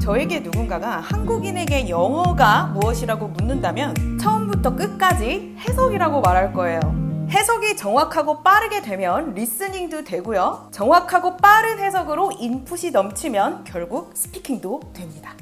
저에게 누군가가 한국인에게 영어가 무엇이라고 묻는다면 처음부터 끝까지 해석이라고 말할 거예요. 해석이 정확하고 빠르게 되면 리스닝도 되고요. 정확하고 빠른 해석으로 인풋이 넘치면 결국 스피킹도 됩니다.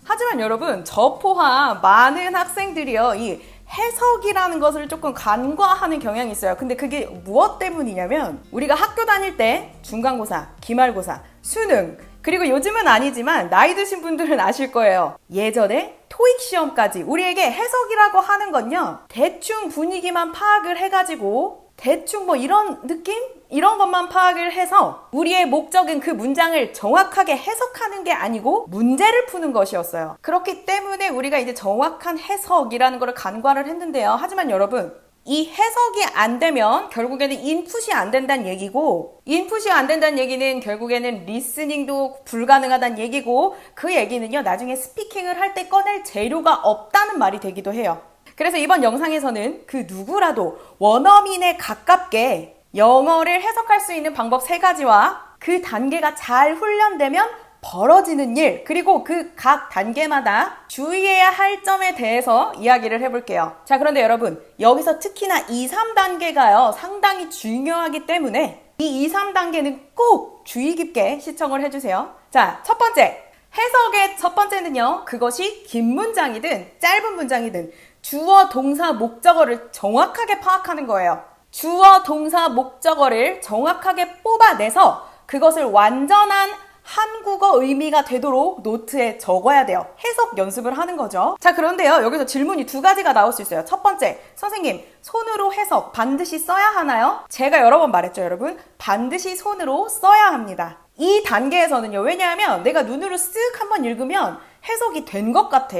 하지만 여러분, 저 포함 많은 학생들이요, 이 해석이라는 것을 조금 간과하는 경향이 있어요. 근데 그게 무엇 때문이냐면 우리가 학교 다닐 때 중간고사, 기말고사, 수능, 그리고 요즘은 아니지만 나이 드신 분들은 아실 거예요. 예전에 토익 시험까지 우리에게 해석이라고 하는 건요, 대충 분위기만 파악을 해가지고 대충 뭐 이런 느낌? 이런 것만 파악을 해서 우리의 목적은 그 문장을 정확하게 해석하는 게 아니고 문제를 푸는 것이었어요. 그렇기 때문에 우리가 이제 정확한 해석이라는 걸 간과를 했는데요. 하지만 여러분, 이 해석이 안 되면 결국에는 인풋이 안 된다는 얘기고, 인풋이 안 된다는 얘기는 결국에는 리스닝도 불가능하다는 얘기고, 그 얘기는요, 나중에 스피킹을 할 때 꺼낼 재료가 없다는 말이 되기도 해요. 그래서 이번 영상에서는 그 누구라도 원어민에 가깝게 영어를 해석할 수 있는 방법 3가지와 그 단계가 잘 훈련되면 벌어지는 일, 그리고 그 각 단계마다 주의해야 할 점에 대해서 이야기를 해볼게요. 자, 그런데 여러분, 여기서 특히나 2, 3단계가요 상당히 중요하기 때문에 이 2, 3단계는 꼭 주의 깊게 시청을 해주세요. 자, 첫 번째, 해석의 첫 번째는요, 그것이 긴 문장이든 짧은 문장이든 주어, 동사, 목적어를 정확하게 파악하는 거예요. 주어, 동사, 목적어를 정확하게 뽑아내서 그것을 완전한 한국어 의미가 되도록 노트에 적어야 돼요. 해석 연습을 하는 거죠. 자, 그런데요, 여기서 질문이 2가지가 나올 수 있어요. 첫 번째, 선생님, 손으로 해석 반드시 써야 하나요? 제가 여러 번 말했죠, 여러분. 반드시 손으로 써야 합니다. 이 단계에서는요, 왜냐하면 내가 눈으로 쓱 한번 읽으면 해석이 된 것 같아.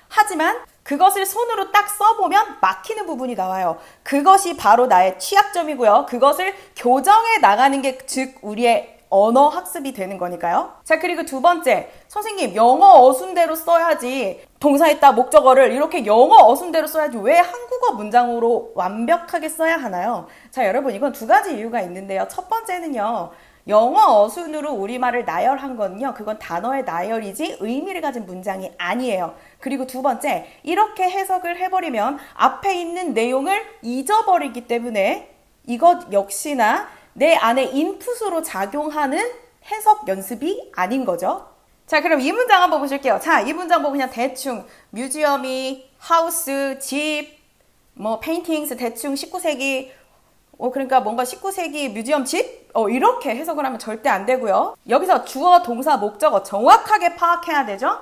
하지만 그것을 손으로 딱 써보면 막히는 부분이 나와요. 그것이 바로 나의 취약점이고요. 그것을 교정해 나가는 게 즉 우리의 언어 학습이 되는 거니까요. 자, 그리고 2번째, 선생님, 영어 어순대로 써야지. 동사 있다, 목적어를 이렇게 영어 어순대로 써야지 왜 한국어 문장으로 완벽하게 써야 하나요? 자, 여러분, 이건 2가지 이유가 있는데요. 첫 번째는요, 영어 어순으로 우리말을 나열한 건요, 그건 단어의 나열이지 의미를 가진 문장이 아니에요. 그리고 2번째, 이렇게 해석을 해버리면 앞에 있는 내용을 잊어버리기 때문에 이것 역시나 내 안에 인풋으로 작용하는 해석 연습이 아닌 거죠. 자, 그럼 이 문장 한번 보실게요. 자, 이 문장 보고 그냥 대충 뮤지엄이, 하우스, 집, 뭐 페인팅스 대충 19세기, 그러니까 뭔가 19세기 뮤지엄 집? 이렇게 해석을 하면 절대 안 되고요. 여기서 주어, 동사, 목적어 정확하게 파악해야 되죠.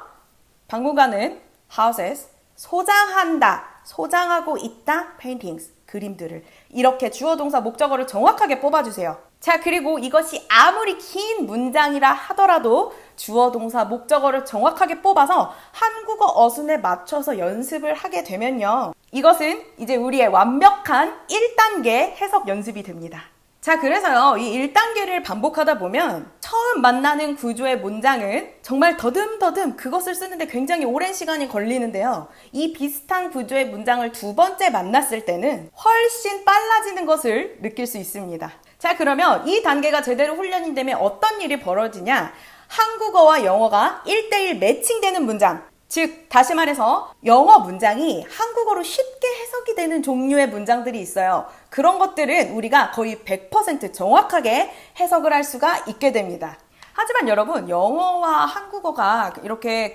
박물관은 houses, 소장한다, 소장하고 있다, paintings, 그림들을. 이렇게 주어, 동사, 목적어를 정확하게 뽑아주세요. 자, 그리고 이것이 아무리 긴 문장이라 하더라도 주어, 동사, 목적어를 정확하게 뽑아서 한국어 어순에 맞춰서 연습을 하게 되면요, 이것은 이제 우리의 완벽한 1단계 해석 연습이 됩니다. 자, 그래서요, 이 1단계를 반복하다 보면 처음 만나는 구조의 문장은 정말 더듬더듬 그것을 쓰는데 굉장히 오랜 시간이 걸리는데요, 이 비슷한 구조의 문장을 2번째 만났을 때는 훨씬 빨라지는 것을 느낄 수 있습니다. 자, 그러면 이 단계가 제대로 훈련이 되면 어떤 일이 벌어지냐, 한국어와 영어가 1:1 매칭되는 문장, 즉 다시 말해서 영어 문장이 한국어로 쉽게 해석이 되는 종류의 문장들이 있어요. 그런 것들은 우리가 거의 100% 정확하게 해석을 할 수가 있게 됩니다. 하지만 여러분, 영어와 한국어가 이렇게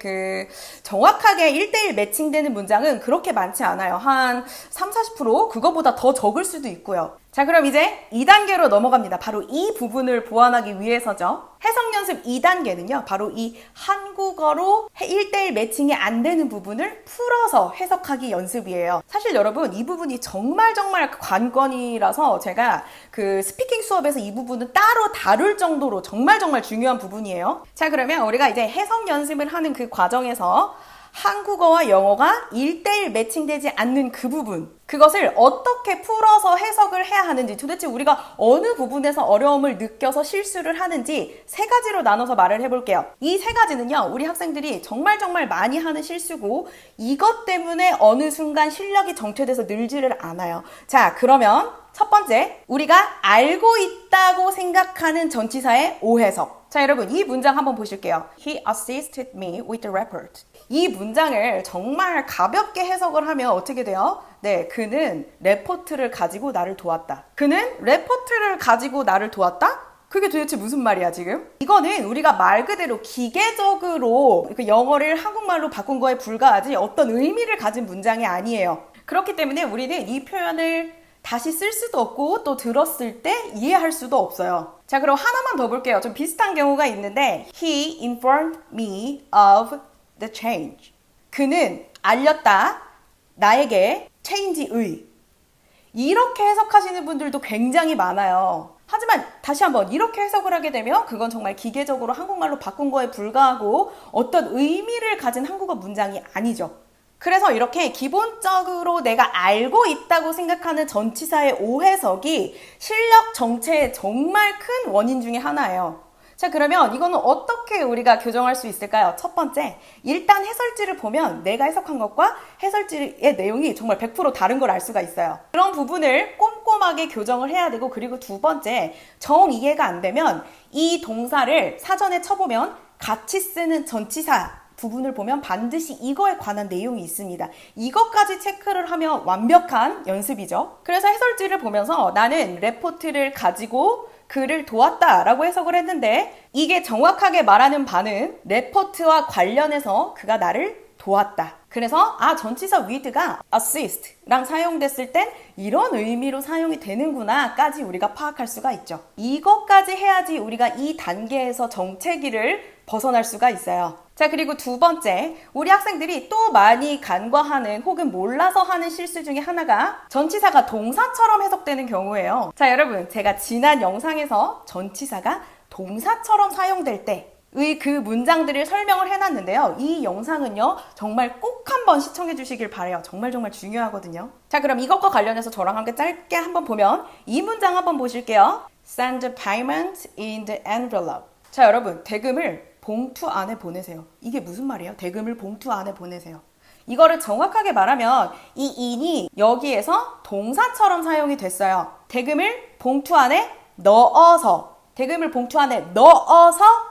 정확하게 1:1 매칭되는 문장은 그렇게 많지 않아요. 한 30-40%? 그거보다 더 적을 수도 있고요. 자, 그럼 이제 2단계로 넘어갑니다. 바로 이 부분을 보완하기 위해서죠. 해석 연습 2단계는요, 바로 이 한국어로 1:1 매칭이 안 되는 부분을 풀어서 해석하기 연습이에요. 사실 여러분, 이 부분이 정말 관건이라서 제가 그 스피킹 수업에서 이 부분은 따로 다룰 정도로 정말 중요한 부분이에요. 자, 그러면 우리가 이제 해석 연습을 하는 그 과정에서 한국어와 영어가 1:1 매칭되지 않는 그 부분, 그것을 어떻게 풀어서 해석을 해야 하는지, 도대체 우리가 어느 부분에서 어려움을 느껴서 실수를 하는지 3가지로 나눠서 말을 해볼게요. 이 3가지는요, 우리 학생들이 정말 많이 하는 실수고 이것 때문에 어느 순간 실력이 정체돼서 늘지를 않아요. 자, 그러면 첫 번째, 우리가 알고 있다고 생각하는 전치사의 오해석. 자, 여러분 이 문장 한번 보실게요. He assisted me with the report. 이 문장을 정말 가볍게 해석을 하면 어떻게 돼요? 네, 그는 레포트를 가지고 나를 도왔다. 그는 레포트를 가지고 나를 도왔다? 그게 도대체 무슨 말이야 지금? 이거는 우리가 말 그대로 기계적으로 그 영어를 한국말로 바꾼 거에 불과하지 어떤 의미를 가진 문장이 아니에요. 그렇기 때문에 우리는 이 표현을 다시 쓸 수도 없고 또 들었을 때 이해할 수도 없어요. 자, 그럼 하나만 더 볼게요. 좀 비슷한 경우가 있는데 He informed me of the change. 그는 알렸다. 나에게 change의. 이렇게 해석하시는 분들도 굉장히 많아요. 하지만 다시 한번 이렇게 해석을 하게 되면 그건 정말 기계적으로 한국말로 바꾼 거에 불과하고 어떤 의미를 가진 한국어 문장이 아니죠. 그래서 이렇게 기본적으로 내가 알고 있다고 생각하는 전치사의 오해석이 실력 정체의 정말 큰 원인 중에 하나예요. 자, 그러면 이거는 어떻게 우리가 교정할 수 있을까요? 첫 번째, 일단 해설지를 보면 내가 해석한 것과 해설지의 내용이 정말 100% 다른 걸 알 수가 있어요. 그런 부분을 꼼꼼하게 교정을 해야 되고, 그리고 두 번째, 정 이해가 안 되면 이 동사를 사전에 쳐보면 같이 쓰는 전치사 부분을 보면 반드시 이거에 관한 내용이 있습니다. 이것까지 체크를 하면 완벽한 연습이죠. 그래서 해설지를 보면서 나는 레포트를 가지고 그를 도왔다라고 해석을 했는데 이게 정확하게 말하는 바는 레포트와 관련해서 그가 나를 도왔다. 그래서 전치사 with가 assist랑 사용됐을 땐 이런 의미로 사용이 되는구나까지 우리가 파악할 수가 있죠. 이것까지 해야지 우리가 이 단계에서 정체기를 벗어날 수가 있어요. 자, 그리고 두 번째, 우리 학생들이 또 많이 간과하는 혹은 몰라서 하는 실수 중에 하나가 전치사가 동사처럼 해석되는 경우예요. 자, 여러분, 제가 지난 영상에서 전치사가 동사처럼 사용될 때의 그 문장들을 설명을 해놨는데요. 이 영상은요, 정말 꼭 한번 시청해 주시길 바래요. 정말 중요하거든요. 자, 그럼 이것과 관련해서 저랑 함께 짧게 한번 보면 이 문장 한번 보실게요. Send the payment in the envelope. 자, 여러분, 대금을 봉투 안에 보내세요. 이게 무슨 말이에요? 대금을 봉투 안에 보내세요. 이거를 정확하게 말하면 이 in이 여기에서 동사처럼 사용이 됐어요. 대금을 봉투 안에 넣어서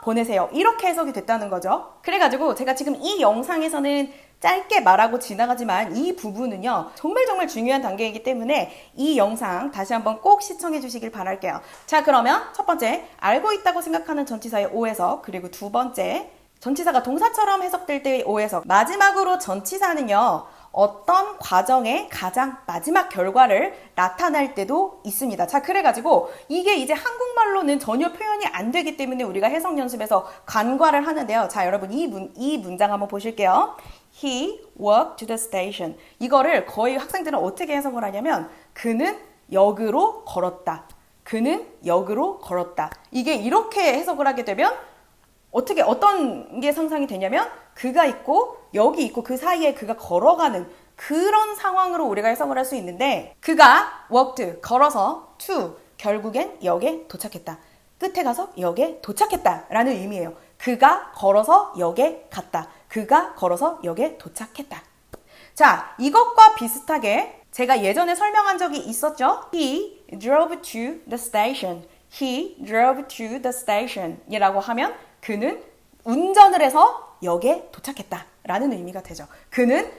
보내세요. 이렇게 해석이 됐다는 거죠. 그래가지고 제가 지금 이 영상에서는 짧게 말하고 지나가지만 이 부분은요 정말 중요한 단계이기 때문에 이 영상 다시 한번 꼭 시청해 주시길 바랄게요. 자, 그러면 첫 번째, 알고 있다고 생각하는 전치사의 오해석, 그리고 두 번째, 전치사가 동사처럼 해석될 때의 오해석, 마지막으로 전치사는요 어떤 과정의 가장 마지막 결과를 나타낼 때도 있습니다. 자, 그래가지고 이게 이제 한국말로는 전혀 표현이 안 되기 때문에 우리가 해석 연습에서 간과를 하는데요. 자, 여러분 이 문장 한번 보실게요. He walked to the station. 이거를 거의 학생들은 어떻게 해석을 하냐면 그는 역으로 걸었다. 그는 역으로 걸었다. 이게 이렇게 해석을 하게 되면 어떤 게 상상이 되냐면 그가 있고 역이 있고 그 사이에 그가 걸어가는 그런 상황으로 우리가 해석을 할 수 있는데 그가 walked, 걸어서 to, 결국엔 역에 도착했다. 끝에 가서 역에 도착했다 라는 의미예요. 그가 걸어서 역에 갔다. 그가 걸어서 역에 도착했다. 자, 이것과 비슷하게 제가 예전에 설명한 적이 있었죠. He drove to the station. He drove to the station 이라고 하면 그는 운전을 해서 역에 도착했다 라는 의미가 되죠. 그는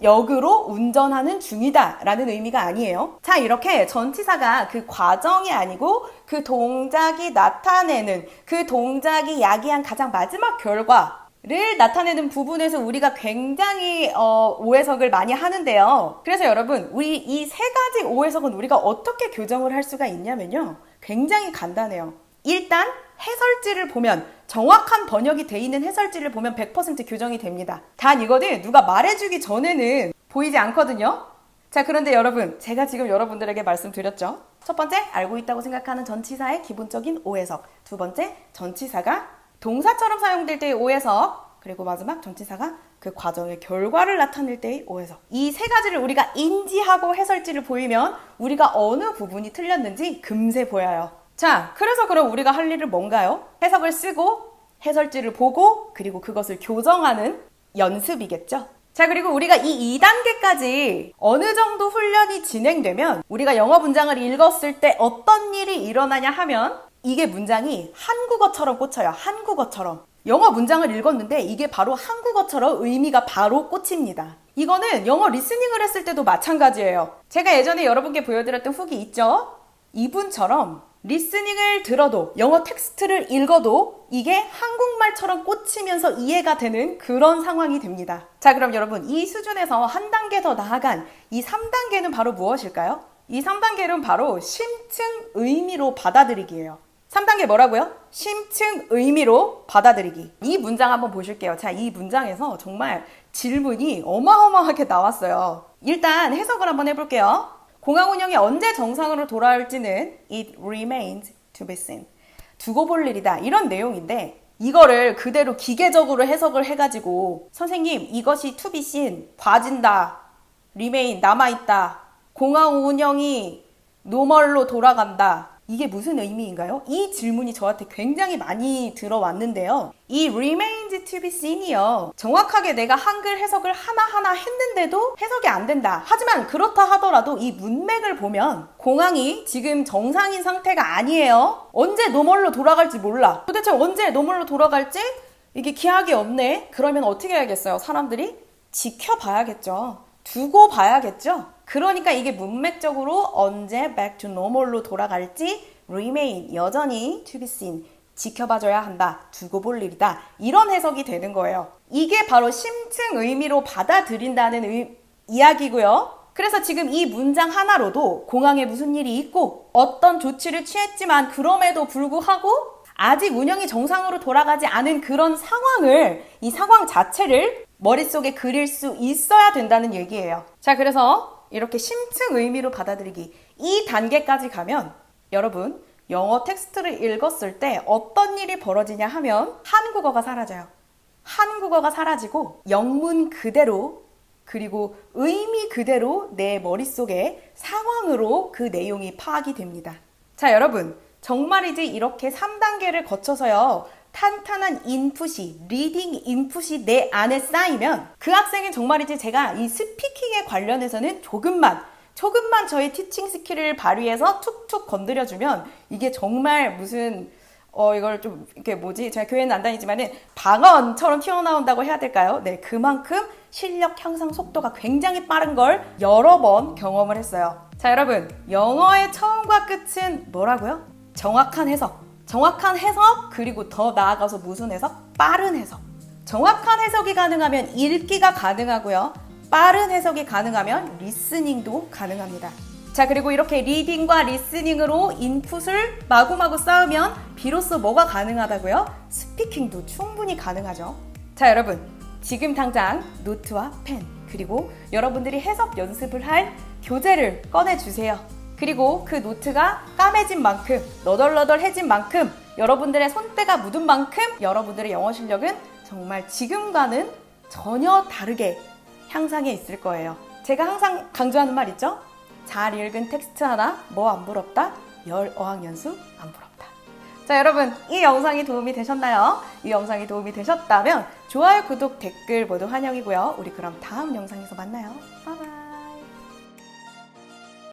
역으로 운전하는 중이다 라는 의미가 아니에요. 자, 이렇게 전치사가 그 과정이 아니고 그 동작이 나타내는, 그 동작이 야기한 가장 마지막 결과를 나타내는 부분에서 우리가 굉장히 오해석을 많이 하는데요. 그래서 여러분, 우리 이 세 가지 오해석은 우리가 어떻게 교정을 할 수가 있냐면요, 굉장히 간단해요. 일단 해설지를 보면, 정확한 번역이 돼 있는 해설지를 보면 100% 교정이 됩니다. 단 이거는 누가 말해주기 전에는 보이지 않거든요. 자, 그런데 여러분, 제가 지금 여러분들에게 말씀드렸죠. 첫 번째, 알고 있다고 생각하는 전치사의 기본적인 오해석. 두 번째, 전치사가 동사처럼 사용될 때의 오해석. 그리고 마지막, 전치사가 그 과정의 결과를 나타낼 때의 오해석. 이 세 가지를 우리가 인지하고 해설지를 보이면 우리가 어느 부분이 틀렸는지 금세 보여요. 자, 그래서 그럼 우리가 할 일은 뭔가요? 해석을 쓰고 해설지를 보고 그리고 그것을 교정하는 연습이겠죠. 자, 그리고 우리가 이 2단계까지 어느 정도 훈련이 진행되면 우리가 영어 문장을 읽었을 때 어떤 일이 일어나냐 하면 이게 문장이 한국어처럼 꽂혀요. 한국어처럼. 영어 문장을 읽었는데 이게 바로 한국어처럼 의미가 바로 꽂힙니다. 이거는 영어 리스닝을 했을 때도 마찬가지예요. 제가 예전에 여러분께 보여드렸던 훅이 있죠? 이분처럼 리스닝을 들어도 영어 텍스트를 읽어도 이게 한국말처럼 꽂히면서 이해가 되는 그런 상황이 됩니다. 자, 그럼 여러분 이 수준에서 한 단계 더 나아간 이 3단계는 바로 무엇일까요? 이 3단계는 바로 심층 의미로 받아들이기예요. 3단계 뭐라고요? 심층 의미로 받아들이기. 이 문장 한번 보실게요. 자, 이 문장에서 정말 질문이 어마어마하게 나왔어요. 일단 해석을 한번 해볼게요. 공항 운영이 언제 정상으로 돌아올지는 it remains to be seen. 두고 볼 일이다. 이런 내용인데 이거를 그대로 기계적으로 해석을 해가지고 선생님 이것이 to be seen, 봐진다, remain, 남아있다, 공항 운영이 노멀로 돌아간다. 이게 무슨 의미인가요? 이 질문이 저한테 굉장히 많이 들어왔는데요. 이 remains to be seen이요. 정확하게 내가 한글 해석을 하나하나 했는데도 해석이 안 된다. 하지만 그렇다 하더라도 이 문맥을 보면 공항이 지금 정상인 상태가 아니에요. 언제 노멀로 돌아갈지 몰라. 도대체 언제 노멀로 돌아갈지 이게 기약이 없네. 그러면 어떻게 해야겠어요? 사람들이 지켜봐야겠죠. 두고 봐야겠죠. 그러니까 이게 문맥적으로 언제 back to normal로 돌아갈지 remain, 여전히 to be seen, 지켜봐줘야 한다, 두고 볼 일이다. 이런 해석이 되는 거예요. 이게 바로 심층 의미로 받아들인다는 이야기고요. 그래서 지금 이 문장 하나로도 공항에 무슨 일이 있고 어떤 조치를 취했지만 그럼에도 불구하고 아직 운영이 정상으로 돌아가지 않은 그런 상황을, 이 상황 자체를 머릿속에 그릴 수 있어야 된다는 얘기예요. 자, 그래서 이렇게 심층 의미로 받아들이기 이 단계까지 가면 여러분 영어 텍스트를 읽었을 때 어떤 일이 벌어지냐 하면 한국어가 사라져요. 한국어가 사라지고 영문 그대로 그리고 의미 그대로 내 머릿속에 상황으로 그 내용이 파악이 됩니다. 자, 여러분 정말이지 이렇게 3단계를 거쳐서요. 탄탄한 인풋이, 리딩 인풋이 내 안에 쌓이면 그 학생은 정말이지 제가 이 스피킹에 관련해서는 조금만 저의 티칭 스킬을 발휘해서 툭툭 건드려주면 이게 정말 무슨 이걸 좀 이렇게 뭐지? 제가 교회는 안 다니지만은 방언처럼 튀어나온다고 해야 될까요? 네, 그만큼 실력 향상 속도가 굉장히 빠른 걸 여러 번 경험을 했어요. 자, 여러분 영어의 처음과 끝은 뭐라고요? 정확한 해석. 정확한 해석, 그리고 더 나아가서 무슨 해석? 빠른 해석. 정확한 해석이 가능하면 읽기가 가능하고요. 빠른 해석이 가능하면 리스닝도 가능합니다. 자, 그리고 이렇게 리딩과 리스닝으로 인풋을 마구마구 쌓으면 비로소 뭐가 가능하다고요? 스피킹도 충분히 가능하죠. 자, 여러분 지금 당장 노트와 펜 그리고 여러분들이 해석 연습을 할 교재를 꺼내주세요. 그리고 그 노트가 까매진 만큼, 너덜너덜해진 만큼, 여러분들의 손때가 묻은 만큼 여러분들의 영어 실력은 정말 지금과는 전혀 다르게 향상해 있을 거예요. 제가 항상 강조하는 말 있죠? 잘 읽은 텍스트 하나 뭐 안 부럽다? 열 어학연수 안 부럽다. 자, 여러분 이 영상이 도움이 되셨나요? 이 영상이 도움이 되셨다면 좋아요, 구독, 댓글 모두 환영이고요. 우리 그럼 다음 영상에서 만나요. 바이바이.